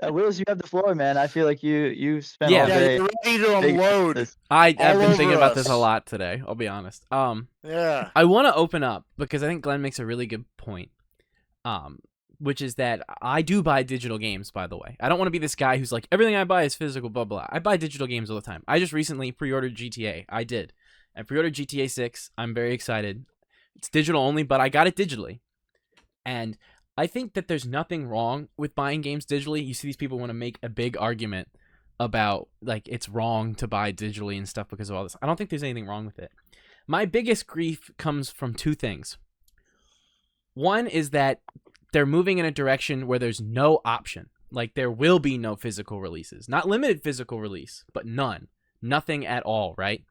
Willis, you have the floor, man. I feel like you spent all Yeah, Yeah, day you're ready to thinking about unload this. I've all been thinking over about this a us. lot today. I'll be honest. Yeah. I want to open up because I think Glenn makes a really good point. Um, which is that I do buy digital games. By the way, I don't want to be this guy who's like everything I buy is physical. Blah blah. I buy digital games all the time. I just recently pre-ordered GTA. I did. I pre-ordered GTA 6. I'm very excited. It's digital only, but I got it digitally. And I think that there's nothing wrong with buying games digitally. You see these people want to make a big argument about like it's wrong to buy digitally and stuff because of all this. I don't think there's anything wrong with it. My biggest grief comes from two things. One is that they're moving in a direction where there's no option. Like there will be no physical releases. Not limited physical release, but none. Nothing at all, right?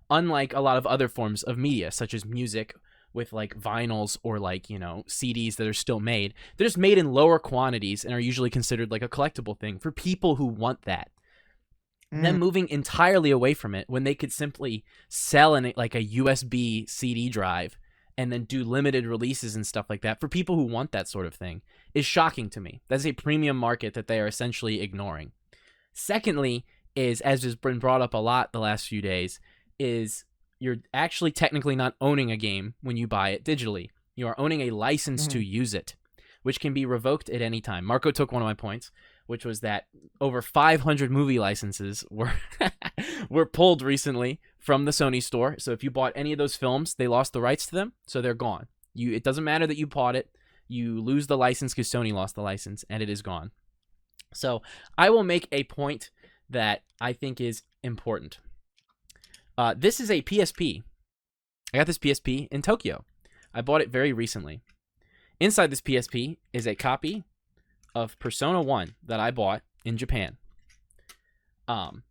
Unlike a lot of other forms of media, such as music with like vinyls or like, CDs that are still made. They're just made in lower quantities and are usually considered like a collectible thing for people who want that. Them moving entirely away from it when they could simply sell in like a USB CD drive and then do limited releases and stuff like that for people who want that sort of thing is shocking to me. That's a premium market that they are essentially ignoring. Secondly, is as has been brought up a lot the last few days, is you're actually technically not owning a game when you buy it digitally. You are owning a license to use it, which can be revoked at any time. Marco took one of my points, which was that over 500 movie licenses were were pulled recently from the Sony store. So if you bought any of those films, they lost the rights to them, so they're gone. It doesn't matter that you bought it. You lose the license because Sony lost the license, and it is gone. So I will make a point that I think is important. This is a PSP. I got this PSP in Tokyo. I bought it very recently. Inside this PSP is a copy of Persona 1 that I bought in Japan.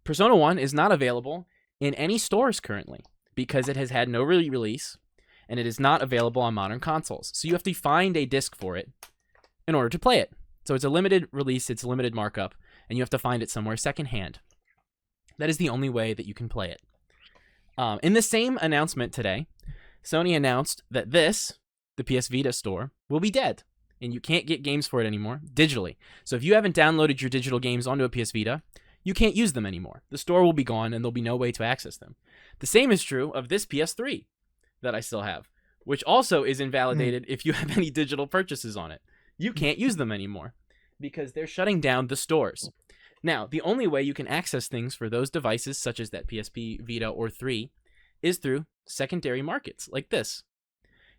Persona 1 is not available in any stores currently because it has had no release and it is not available on modern consoles. So you have to find a disc for it in order to play it. So it's a limited release, it's a limited markup, and you have to find it somewhere secondhand. That is the only way that you can play it. In the same announcement today, Sony announced that the PS Vita store, will be dead, and you can't get games for it anymore digitally. So if you haven't downloaded your digital games onto a PS Vita, you can't use them anymore. The store will be gone, and there'll be no way to access them. The same is true of this PS3 that I still have, which also is invalidated if you have any digital purchases on it. You can't use them anymore because they're shutting down the stores. Now, the only way you can access things for those devices, such as that PSP, Vita, or 3, is through secondary markets like this.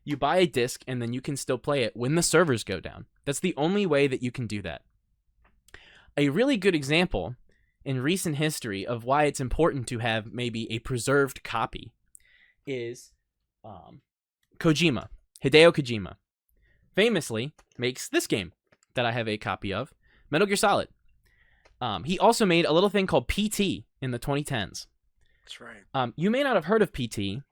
You buy a disc, and then you can still play it when the servers go down. That's the only way that you can do that. A really good example in recent history of why it's important to have maybe a preserved copy is Hideo Kojima. Famously makes this game that I have a copy of, Metal Gear Solid. He also made a little thing called PT in the 2010s. That's right. You may not have heard of PT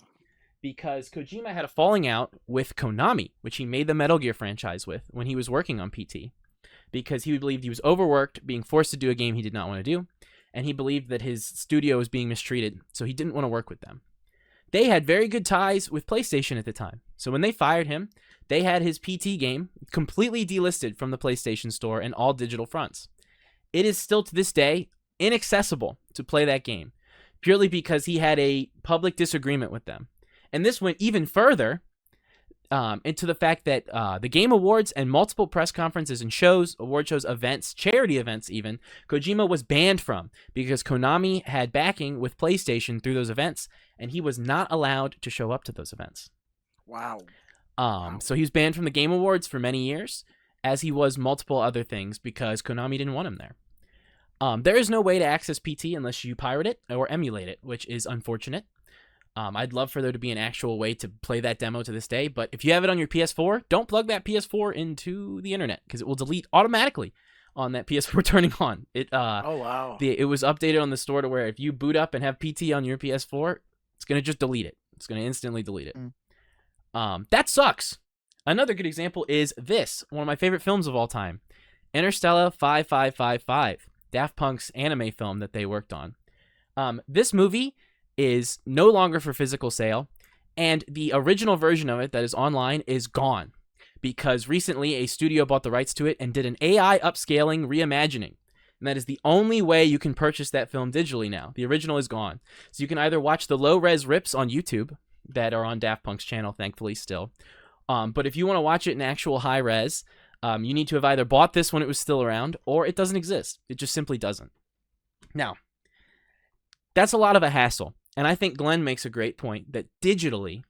because Kojima had a falling out with Konami, which he made the Metal Gear franchise with when he was working on PT, because he believed he was overworked, being forced to do a game he did not want to do, and he believed that his studio was being mistreated, so he didn't want to work with them. They had very good ties with PlayStation at the time, so when they fired him, they had his PT game completely delisted from the PlayStation Store and all digital fronts. It is still to this day inaccessible to play that game, purely because he had a public disagreement with them. And this went even further into the fact that the Game Awards and multiple press conferences and shows, award shows, events, charity events even, Kojima was banned from because Konami had backing with PlayStation through those events, and he was not allowed to show up to those events. Wow. So he was banned from the Game Awards for many years, as he was multiple other things because Konami didn't want him there. There is no way to access PT unless you pirate it or emulate it, which is unfortunate. I'd love for there to be an actual way to play that demo to this day, but if you have it on your PS4, don't plug that PS4 into the internet because it will delete automatically on that PS4 turning on. Oh, wow. It was updated on the store to where if you boot up and have PT on your PS4, it's going to just delete it. It's going to instantly delete it. That sucks. Another good example is this, one of my favorite films of all time, Interstellar 5555, Daft Punk's anime film that they worked on. This movie is no longer for physical sale, and the original version of it that is online is gone because recently a studio bought the rights to it and did an AI upscaling reimagining. And that is the only way you can purchase that film digitally now. The original is gone. So you can either watch the low-res rips on YouTube that are on Daft Punk's channel, thankfully, still. But if you want to watch it in actual high-res, you need to have either bought this when it was still around, or it doesn't exist. It just simply doesn't. Now, that's a lot of a hassle. And I think Glenn makes a great point that digitally,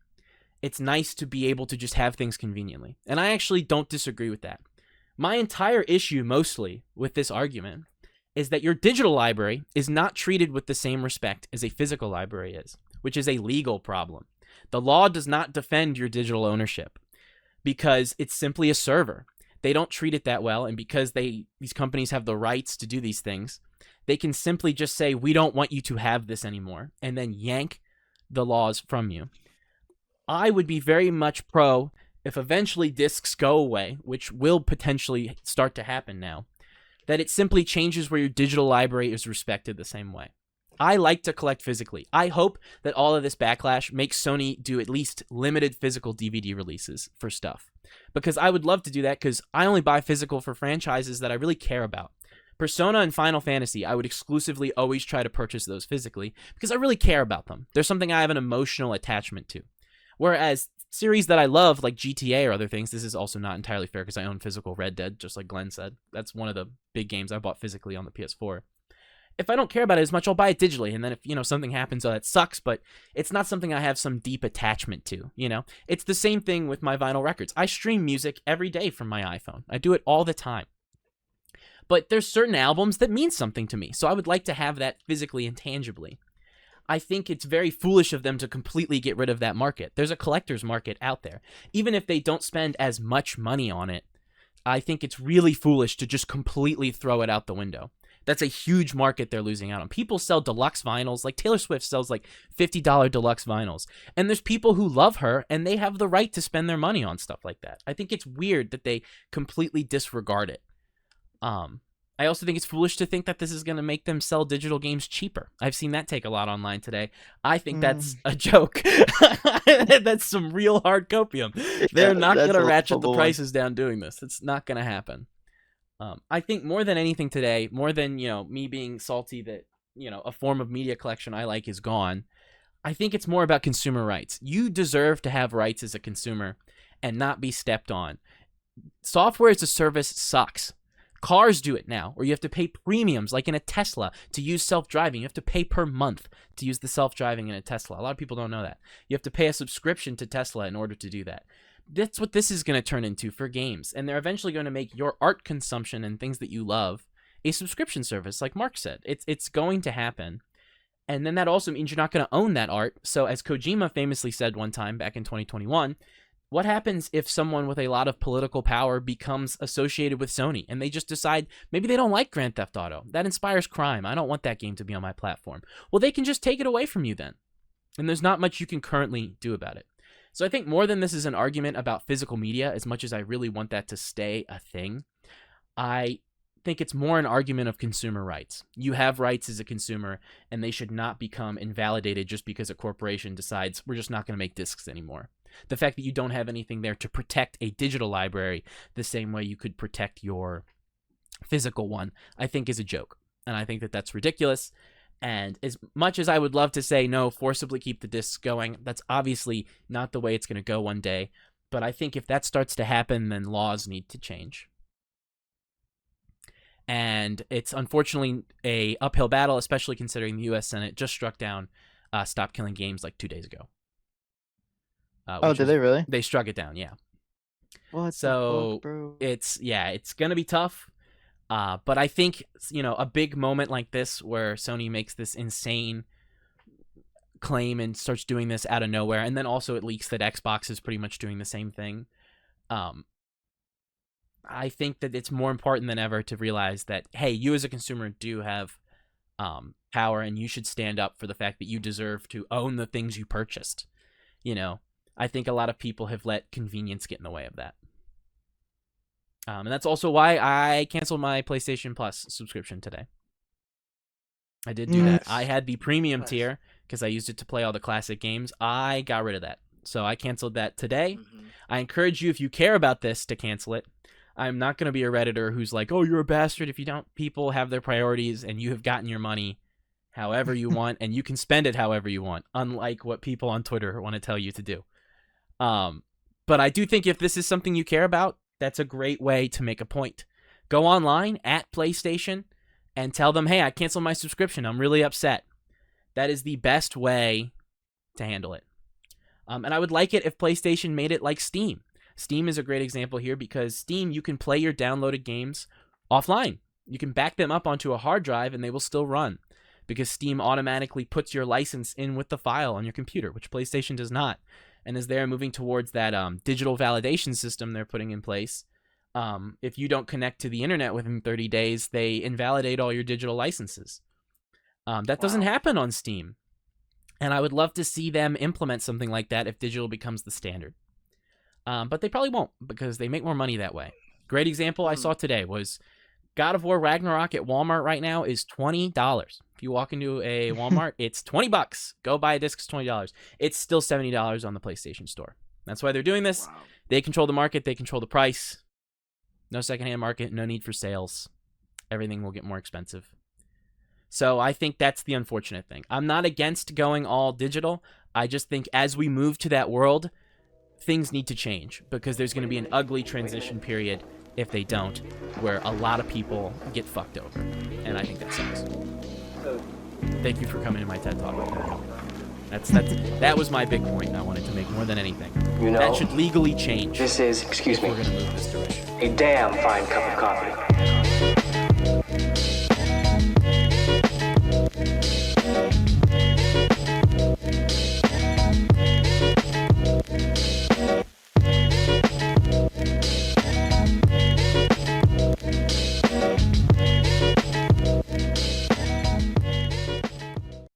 it's nice to be able to just have things conveniently. And I actually don't disagree with that. My entire issue, mostly, with this argument is that your digital library is not treated with the same respect as a physical library is, which is a legal problem. The law does not defend your digital ownership because it's simply a server. They don't treat it that well, and because these companies have the rights to do these things, they can simply just say, we don't want you to have this anymore, and then yank the laws from you. I would be very much pro if eventually discs go away, which will potentially start to happen now, that it simply changes where your digital library is respected the same way. I like to collect physically. I hope that all of this backlash makes Sony do at least limited physical DVD releases for stuff. Because I would love to do that because I only buy physical for franchises that I really care about. Persona and Final Fantasy, I would exclusively always try to purchase those physically because I really care about them. There's something I have an emotional attachment to. Whereas series that I love, like GTA or other things, this is also not entirely fair because I own physical Red Dead, just like Glenn said. That's one of the big games I bought physically on the PS4. If I don't care about it as much, I'll buy it digitally. And then if, something happens, that sucks, but it's not something I have some deep attachment to, It's the same thing with my vinyl records. I stream music every day from my iPhone. I do it all the time. But there's certain albums that mean something to me, so I would like to have that physically and tangibly. I think it's very foolish of them to completely get rid of that market. There's a collector's market out there. Even if they don't spend as much money on it, I think it's really foolish to just completely throw it out the window. That's a huge market they're losing out on. People sell deluxe vinyls, like Taylor Swift sells like $50 deluxe vinyls. And there's people who love her, and they have the right to spend their money on stuff like that. I think it's weird that they completely disregard it. I also think it's foolish to think that this is going to make them sell digital games cheaper. I've seen that take a lot online today. I think that's a joke. That's some real hard copium. They're not going to ratchet the prices down doing this. It's not going to happen. I think more than anything today, more than, me being salty that, a form of media collection I like is gone, I think it's more about consumer rights. You deserve to have rights as a consumer and not be stepped on. Software as a service sucks. Cars do it now, or you have to pay premiums, like in a Tesla, to use self-driving. You have to pay per month to use the self-driving in a Tesla. A lot of people don't know that. You have to pay a subscription to Tesla in order to do that. That's what this is going to turn into for games, and they're eventually going to make your art consumption and things that you love a subscription service, like Mark said. It's going to happen, and then that also means you're not going to own that art. So as Kojima famously said one time back in 2021, what happens if someone with a lot of political power becomes associated with Sony and they just decide maybe they don't like Grand Theft Auto? That inspires crime. I don't want that game to be on my platform. Well, they can just take it away from you then. And there's not much you can currently do about it. So I think more than this is an argument about physical media, as much as I really want that to stay a thing, I think it's more an argument of consumer rights. You have rights as a consumer, and they should not become invalidated just because a corporation decides we're just not going to make discs anymore. The fact that you don't have anything there to protect a digital library the same way you could protect your physical one, I think is a joke. And I think that that's ridiculous. And as much as I would love to say, no, forcibly keep the discs going, that's obviously not the way it's going to go one day. But I think if that starts to happen, then laws need to change. And it's unfortunately a uphill battle, especially considering the U.S. Senate just struck down Stop Killing Games like 2 days ago. Did they really? They struck it down, yeah. What so the fuck, bro? It's gonna be tough. But I think a big moment like this where Sony makes this insane claim and starts doing this out of nowhere, and then also it leaks that Xbox is pretty much doing the same thing. I think that it's more important than ever to realize that, hey, you as a consumer do have power, and you should stand up for the fact that you deserve to own the things you purchased. I think a lot of people have let convenience get in the way of that. And that's also why I canceled my PlayStation Plus subscription today. I did do that. I had the premium tier because I used it to play all the classic games. I got rid of that. So I canceled that today. Mm-hmm. I encourage you, if you care about this, to cancel it. I'm not going to be a Redditor who's like, oh, you're a bastard if you don't. People have their priorities, and you have gotten your money however you want, and you can spend it however you want, unlike what people on Twitter want to tell you to do. But I do think if this is something you care about, that's a great way to make a point. Go online at PlayStation and tell them, hey, I canceled my subscription. I'm really upset. That is the best way to handle it. And I would like it if PlayStation made it like Steam. Steam is a great example here because Steam, you can play your downloaded games offline. You can back them up onto a hard drive and they will still run because Steam automatically puts your license in with the file on your computer, which PlayStation does not. And as they're moving towards that digital validation system they're putting in place, if you don't connect to the internet within 30 days, they invalidate all your digital licenses. That doesn't happen on Steam. And I would love to see them implement something like that if digital becomes the standard. But they probably won't because they make more money that way. Great example I saw today was God of War Ragnarok at Walmart right now is $20. If you walk into a Walmart, it's $20. Go buy a disc, it's $20. It's still $70 on the PlayStation Store. That's why they're doing this. Wow. They control the market. They control the price. No secondhand market. No need for sales. Everything will get more expensive. So I think that's the unfortunate thing. I'm not against going all digital. I just think as we move to that world, things need to change because there's going to be an ugly transition period if they don't, where a lot of people get fucked over. And I think that sucks. Thank you for coming to my TED Talk. That was my big point I wanted to make more than anything. You know, that should legally change. This is, excuse me, We're going to move this direction. a damn fine cup of coffee.